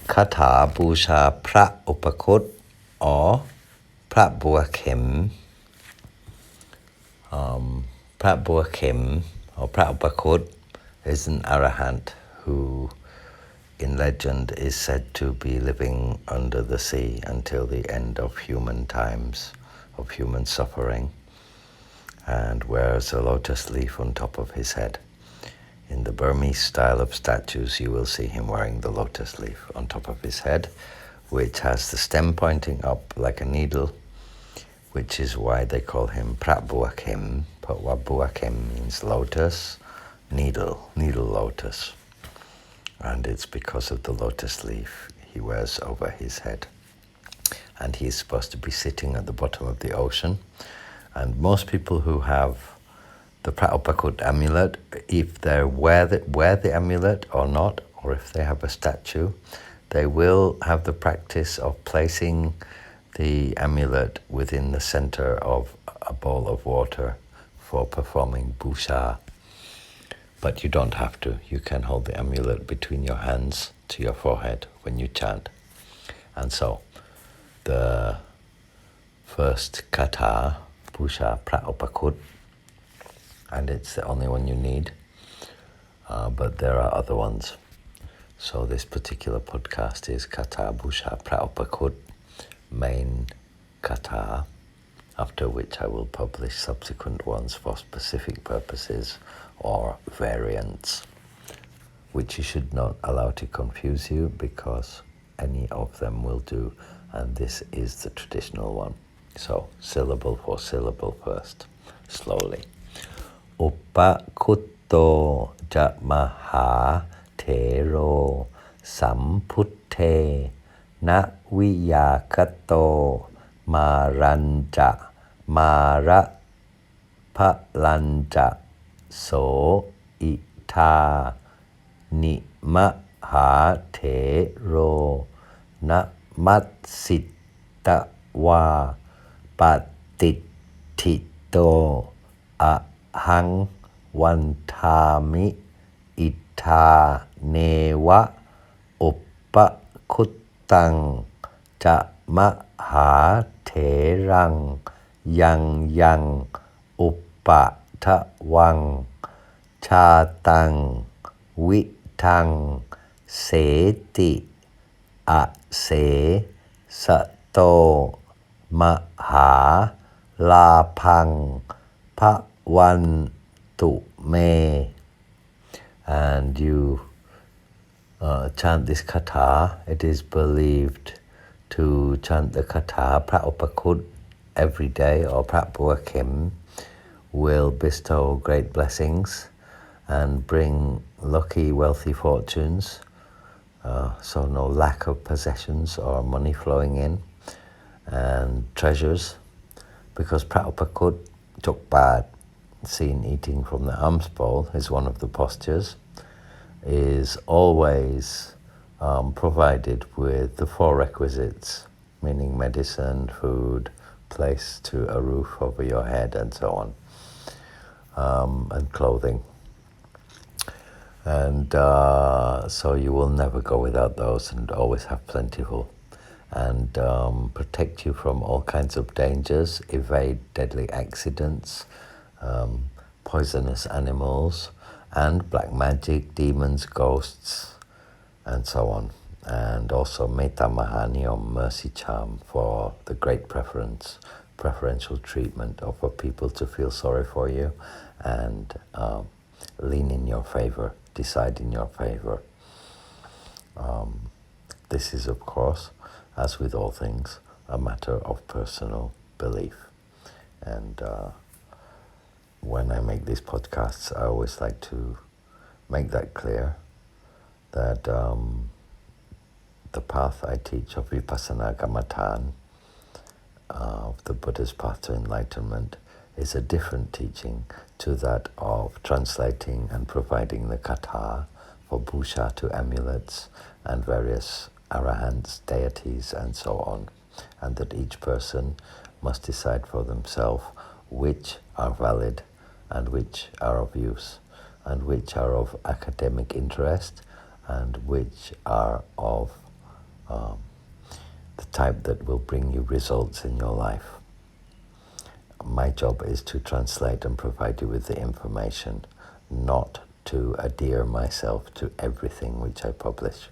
Kata Bucha Pra Upakut or Bua Khem. Bua Khem or Pra Upakut is an arahant who in legend is said to be living under the sea until the end of human times, of human suffering, and wears a lotus leaf on top of his head. In the Burmese style of statues, you will see him wearing the lotus leaf on top of his head, which has the stem pointing up like a needle, which is why they call him Pra Bua Khem. Bua Khem means lotus, needle lotus. And it's because of the lotus leaf he wears over his head. And he's supposed to be sitting at the bottom of the ocean. And most people who have the Pra Upakut amulet, if they wear the amulet or not, or if they have a statue, they will have the practice of placing the amulet within the center of a bowl of water for performing Bucha. But you don't have to. You can hold the amulet between your hands to your forehead when you chant. And so, the first kata, Bucha Pra Upakut, and it's the only one you need, but there are other ones. So this particular podcast is Kata Bucha Pra Upakut, main kata, after which I will publish subsequent ones for specific purposes or variants, which you should not allow to confuse you because any of them will do, and this is the traditional one. So syllable for syllable first, slowly. Ubpakudt ja Mahā Thērō Samputtē na Wiyāgadtō Māranja Māra Palanja Sodt ni Mahā Thērō na Dtawā Bpadti Dithō Ahang Wantāmi Itānēwa Ubpakudt ja Mahā Thērang yang Ubpa Tawang Chādtang Witang Sēdti Sadtō Mahā Lāpang Wantāmi. And you chant this kata. It is believed to chant the kata Pra Upakut every day, or Pra Bua Khem, will bestow great blessings and bring lucky, wealthy fortunes. So no lack of possessions or money flowing in, and treasures, because Pra Upakut, seen eating from the alms bowl, is one of the postures, is always provided with the four requisites, meaning medicine, food, place to a roof over your head, and so on, and clothing. And so you will never go without those, and always have plentiful, and protect you from all kinds of dangers, evade deadly accidents, poisonous animals, and black magic, demons, ghosts, and so on. And also Metta Mahāni, or mercy charm, for the great preferential treatment, or for people to feel sorry for you and lean in your favor, decide in your favor. This is, of course, as with all things, a matter of personal belief. And when I make these podcasts, I always like to make that clear, that the path I teach of Vipassana Kamatan, of the Buddha's path to enlightenment, is a different teaching to that of translating and providing the kata for Bucha to amulets and various arahants, deities, and so on, and that each person must decide for themselves which are valid and which are of use, and which are of academic interest, and which are of the type that will bring you results in your life. My job is to translate and provide you with the information, not to adhere myself to everything which I publish.